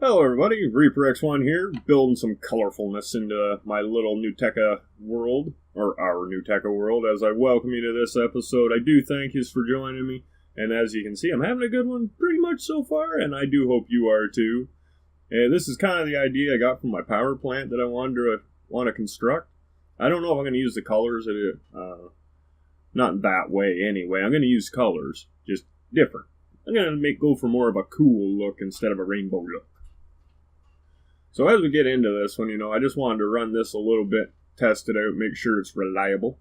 Hello everybody, Reaper X1 here, building some colorfulness into my little NeuTecha world, or our NeuTecha world, as I welcome you to this episode. I do thank you for joining me, and as you can see, I'm having a good one pretty much so far, and I do hope you are too. And this is kind of the idea I got from my power plant that I want to construct. I don't know if I'm going to use the colors, not in that way anyway. I'm going to use colors, just different. I'm going to go for more of a cool look instead of a rainbow look. So as we get into this one, I just wanted to run this a little bit, test it out, make sure it's reliable.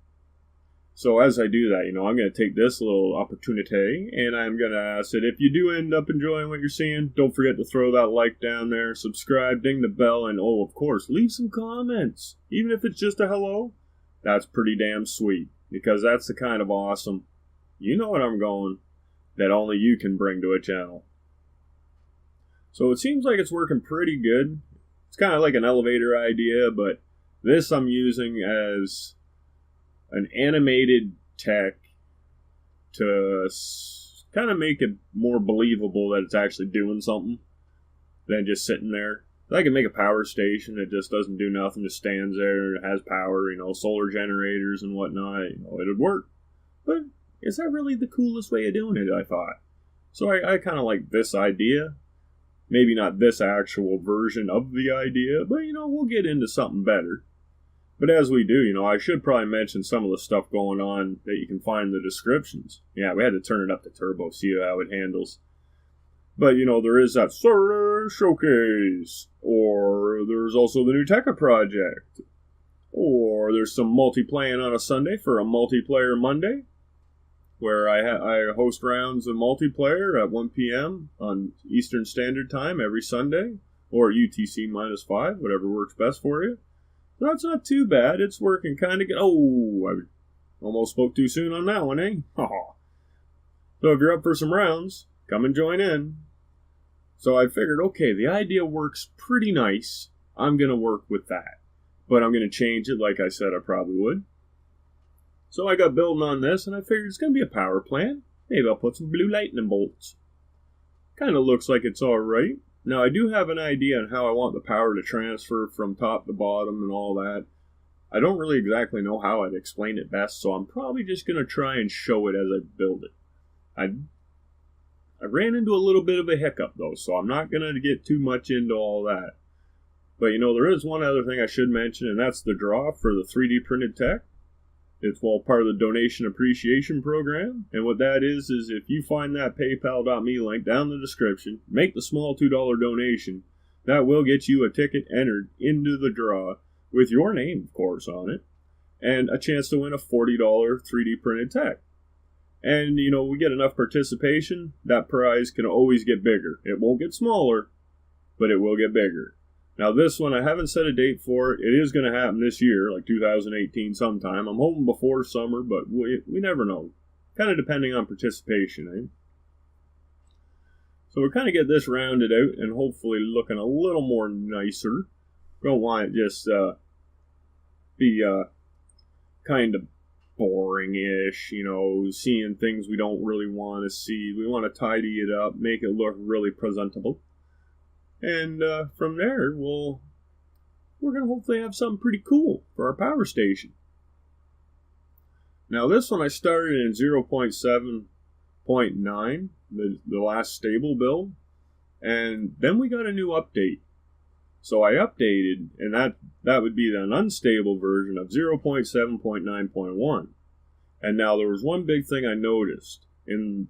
So as I do that, I'm going to take this little opportunity and I'm going to ask that if you do end up enjoying what you're seeing, don't forget to throw that like down there, subscribe, ding the bell, and of course, leave some comments. Even if it's just a hello, that's pretty damn sweet because that's the kind of awesome, you know what I'm going, that only you can bring to a channel. So it seems like it's working pretty good. It's kind of like an elevator idea, but this I'm using as an animated tech to kind of make it more believable that it's actually doing something than just sitting there. I can make a power station that just doesn't do nothing, just stands there, it has power, solar generators and whatnot, it'd work. But is that really the coolest way of doing it, I thought? So I kind of like this idea. Maybe not this actual version of the idea, but, we'll get into something better. But as we do, I should probably mention some of the stuff going on that you can find in the descriptions. Yeah, we had to turn it up to turbo, see how it handles. But, there is that Solar Showcase, or there's also the NeuTecha project, or there's some multi-playing on a Sunday for a multiplayer Monday, where I host rounds of multiplayer at 1 p.m. on Eastern Standard Time every Sunday, or UTC-5, whatever works best for you. So that's not too bad. It's working kind of good. Oh, I almost spoke too soon on that one, eh? So if you're up for some rounds, come and join in. So I figured, okay, the idea works pretty nice. I'm going to work with that. But I'm going to change it like I said I probably would. So I got building on this, and I figured it's going to be a power plant. Maybe I'll put some blue lightning bolts. Kind of looks like it's alright. Now, I do have an idea on how I want the power to transfer from top to bottom and all that. I don't really exactly know how I'd explain it best, so I'm probably just going to try and show it as I build it. I ran into a little bit of a hiccup, though, so I'm not going to get too much into all that. But, there is one other thing I should mention, and that's the draw for the 3D printed tech. It's part of the donation appreciation program. And what that is if you find that paypal.me link down in the description, make the small $2 donation, that will get you a ticket entered into the draw with your name, of course, on it, and a chance to win a $40 3D printed tech. And, we get enough participation, that prize can always get bigger. It won't get smaller, but it will get bigger. Now this one, I haven't set a date for it. It is going to happen this year, like 2018 sometime. I'm hoping before summer, but we never know. Kind of depending on participation, eh? So we kind of get this rounded out and hopefully looking a little more nicer. Don't want it just be kind of boring-ish, seeing things we don't really want to see. We want to tidy it up, make it look really presentable. And from there, we're going to hopefully have something pretty cool for our power station. Now this one I started in 0.7.9, the last stable build. And then we got a new update. So I updated, and that would be an unstable version of 0.7.9.1. And now there was one big thing I noticed. When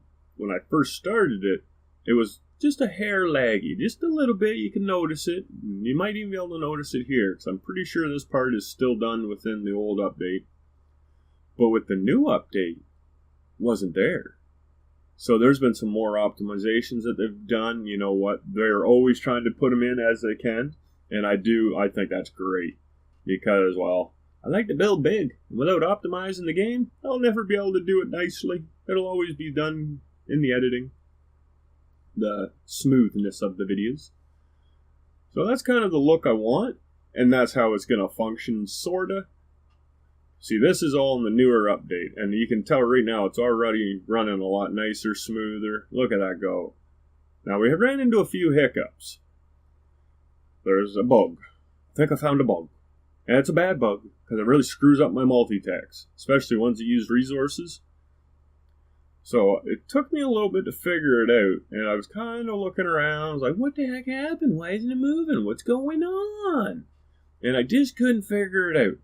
I first started it, it was just a hair laggy, just a little bit. You can notice it. You might even be able to notice it here, because I'm pretty sure this part is still done within the old update. But with the new update, it wasn't there. So there's been some more optimizations that they've done. You know what? They're always trying to put them in as they can. And I think that's great. Because, well, I like to build big. And without optimizing the game, I'll never be able to do it nicely. It'll always be done in the editing. The smoothness of the videos. So that's kind of the look I want, and that's how it's going to function, sorta. See, this is all in the newer update, and you can tell right now it's already running a lot nicer, smoother. Look at that go. Now, we have ran into a few hiccups. there's a bug. I think I found a bug. And it's a bad bug, because it really screws up my multi-techs, especially ones that use resources. So it took me a little bit to figure it out, and I was kind of looking around. I was like, what the heck happened? Why isn't it moving? What's going on? And I just couldn't figure it out.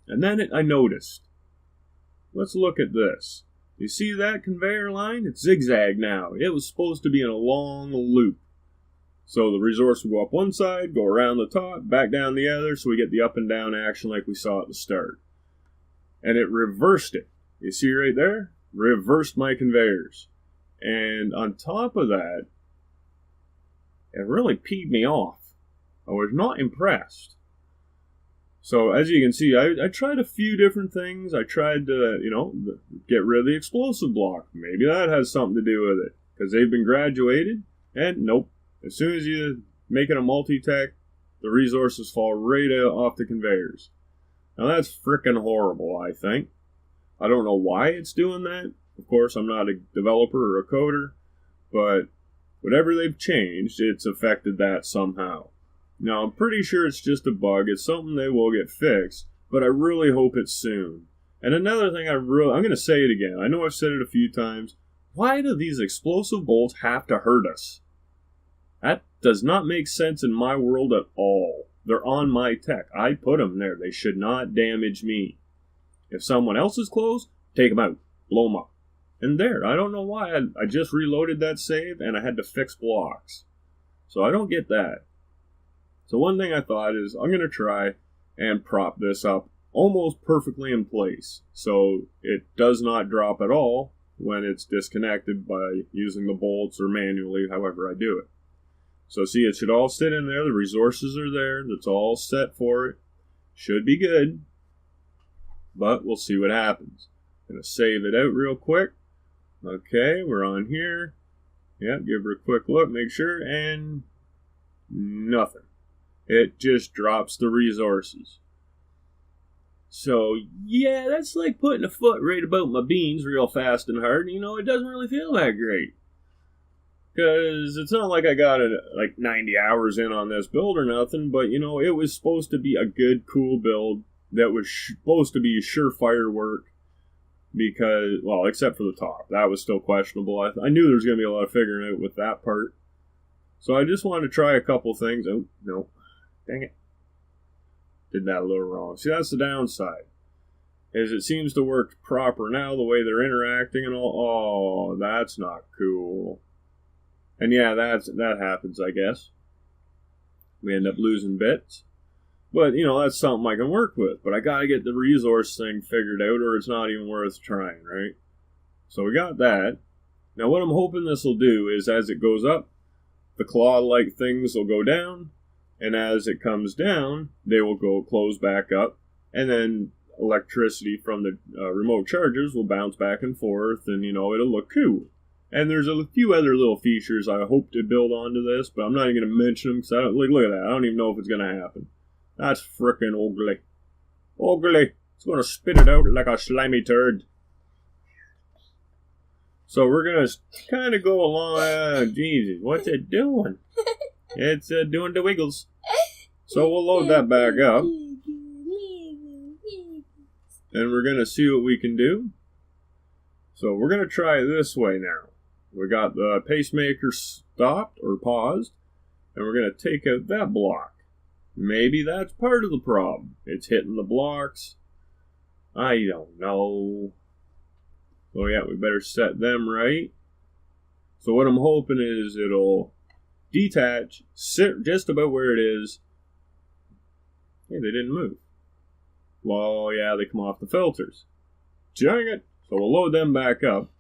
And then I noticed. Let's look at this. You see that conveyor line? It's zigzag now. It was supposed to be in a long loop. So the resource will go up one side, go around the top, back down the other, so we get the up and down action like we saw at the start. And it reversed it. You see right there? Reversed my conveyors. And on top of that, it really peed me off. I was not impressed. So as you can see, I tried a few different things. I tried to, get rid of the explosive block. Maybe that has something to do with it, because they've been graduated, and nope. As soon as you make it a multi-tech, the resources fall right off the conveyors. Now that's frickin' horrible, I think. I don't know why it's doing that. Of course, I'm not a developer or a coder, but whatever they've changed, it's affected that somehow. Now, I'm pretty sure it's just a bug. It's something they will get fixed, but I really hope it's soon. And another thing I'm going to say it again. I know I've said it a few times. Why do these explosive bolts have to hurt us? That does not make sense in my world at all. They're on my tech. I put them there. They should not damage me. If someone else is close, take them out. Blow them up. And there. I don't know why. I just reloaded that save, and I had to fix blocks. So I don't get that. So one thing I thought is I'm going to try and prop this up almost perfectly in place. So it does not drop at all when it's disconnected by using the bolts or manually, however I do it. So see, it should all sit in there. The resources are there. That's all set for it. Should be good. But we'll see what happens. Going to save it out real quick. Okay, we're on here. Yeah, give her a quick look, make sure, and nothing. It just drops the resources. So, yeah, that's like putting a foot right about my beans real fast and hard. It doesn't really feel that great. Because it's not like I got like 90 hours in on this build or nothing, but, it was supposed to be a good, cool build that was supposed to be surefire work. Because, well, except for the top. That was still questionable. I knew there was going to be a lot of figuring out with that part. So I just wanted to try a couple things. Oh, no. Dang it. Did that a little wrong. See, that's the downside. Is it seems to work proper now, the way they're interacting and all. Oh, that's not cool. And yeah, that happens, I guess. We end up losing bits. But, that's something I can work with. But I got to get the resource thing figured out, or it's not even worth trying, right? So we got that. Now, what I'm hoping this will do is, as it goes up, the claw-like things will go down. And as it comes down, they will go close back up. And then electricity from the remote chargers will bounce back and forth. And, it'll look cool. And there's a few other little features I hope to build onto this. But I'm not even going to mention them. Because look at that. I don't even know if it's going to happen. That's frickin' ugly. Ugly. It's going to spit it out like a slimy turd. So we're going to kind of go along. Jesus, what's it doing? It's doing the wiggles. So we'll load that back up. And we're going to see what we can do. So we're going to try it this way now. We got the pacemaker stopped or paused. And we're going to take out that block. Maybe that's part of the problem. It's hitting the blocks. I don't know. Oh yeah, we better set them right. So what I'm hoping is it'll detach, sit just about where it is. Hey, they didn't move. Well, yeah, they come off the filters. Dang it! So we'll load them back up.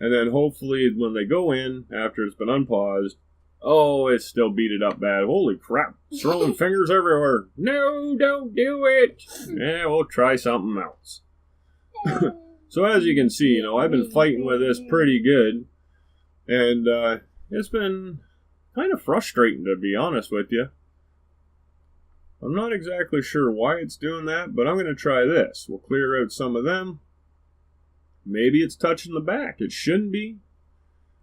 And then hopefully when they go in, after it's been unpaused, oh, it's still beat it up bad. Holy crap. Throwing fingers everywhere. No, don't do it. Yeah, we'll try something else. So as you can see, I've been fighting with this pretty good. And it's been kind of frustrating, to be honest with you. I'm not exactly sure why it's doing that, but I'm going to try this. We'll clear out some of them. Maybe it's touching the back. It shouldn't be.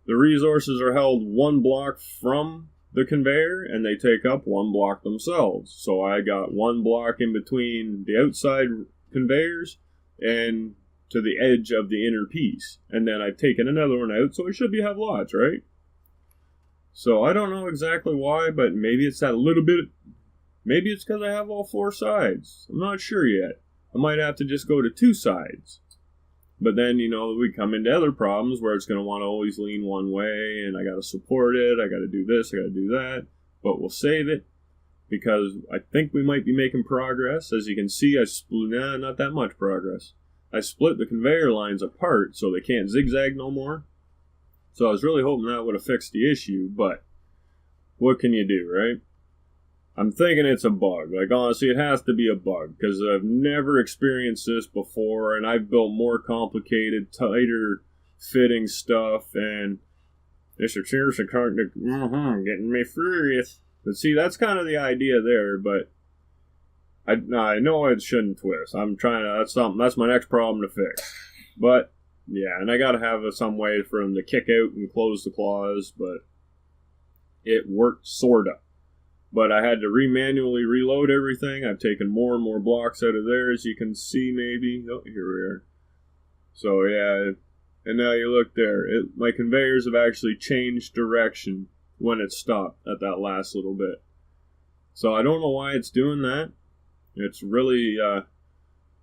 The resources are held one block from the conveyor and they take up one block themselves. So I got one block in between the outside conveyors and to the edge of the inner piece. And then I've taken another one out, so I should have lots, right? So I don't know exactly why, but maybe it's that little bit. Maybe it's because I have all four sides. I'm not sure yet. I might have to just go to two sides. But then, we come into other problems where it's going to want to always lean one way, and I got to support it, I got to do this, I got to do that. But we'll save it, because I think we might be making progress. As you can see, not that much progress. I split the conveyor lines apart so they can't zigzag no more. So I was really hoping that would have fixed the issue, but what can you do, right? I'm thinking it's a bug. Like, honestly, it has to be a bug, because I've never experienced this before, and I've built more complicated, tighter fitting stuff, and this is seriously getting me furious. But see, that's kind of the idea there, but I know it shouldn't twist. I'm trying to, that's my next problem to fix. But, yeah, and I gotta have some way for them to kick out and close the claws, but it worked sorta. But I had to manually reload everything. I've taken more and more blocks out of there, as you can see, maybe. Oh, here we are. So, yeah, and now you look there. My conveyors have actually changed direction when it stopped at that last little bit. So I don't know why it's doing that. It's really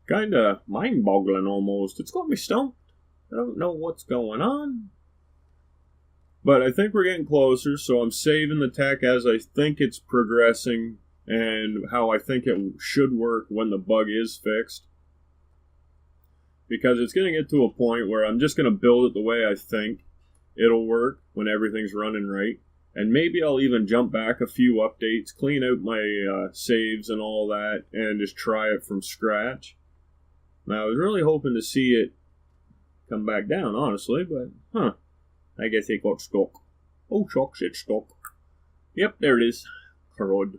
kind of mind-boggling almost. It's got me stumped. I don't know what's going on. But I think we're getting closer, so I'm saving the tech as I think it's progressing and how I think it should work when the bug is fixed. Because it's going to get to a point where I'm just going to build it the way I think it'll work when everything's running right. And maybe I'll even jump back a few updates, clean out my saves and all that, and just try it from scratch. Now, I was really hoping to see it come back down, honestly, but, I guess it got stuck. Oh, shucks, it's stuck. Yep, there it is. Crud.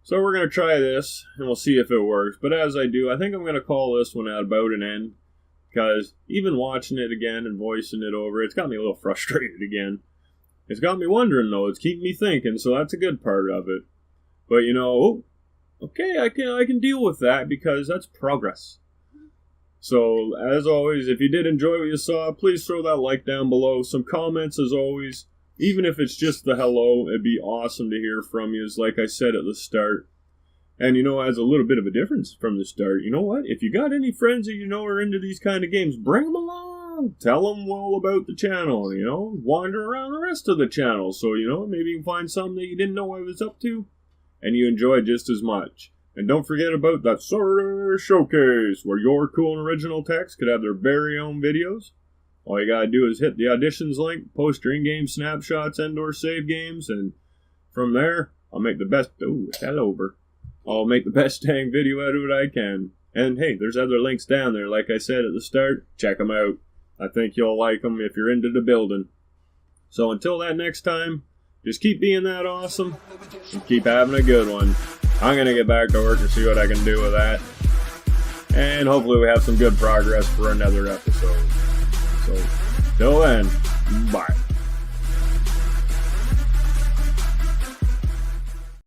So we're going to try this, and we'll see if it works. But as I do, I think I'm going to call this one at about an end. Because even watching it again and voicing it over, it's got me a little frustrated again. It's got me wondering, though. It's keeping me thinking, so that's a good part of it. But, okay, I can deal with that, because that's progress. So, as always, if you did enjoy what you saw, please throw that like down below. Some comments, as always. Even if it's just the hello, it'd be awesome to hear from you, like I said at the start. And, as a little bit of a difference from the start, you know what? If you got any friends that you know are into these kind of games, bring them along. Tell them all about the channel, Wander around the rest of the channel. So, maybe you can find something that you didn't know I was up to, and you enjoy just as much. And don't forget about that Sorter Showcase, where your cool and original techs could have their very own videos. All you gotta do is hit the auditions link, post your in-game snapshots and/or save games, and from there, I'll make the best. Oh, hello, over. I'll make the best dang video out of it I can. And hey, there's other links down there. Like I said at the start, check them out. I think you'll like them if you're into the building. So until that next time, just keep being that awesome and keep having a good one. I'm going to get back to work and see what I can do with that. And hopefully we have some good progress for another episode. So, till then, bye.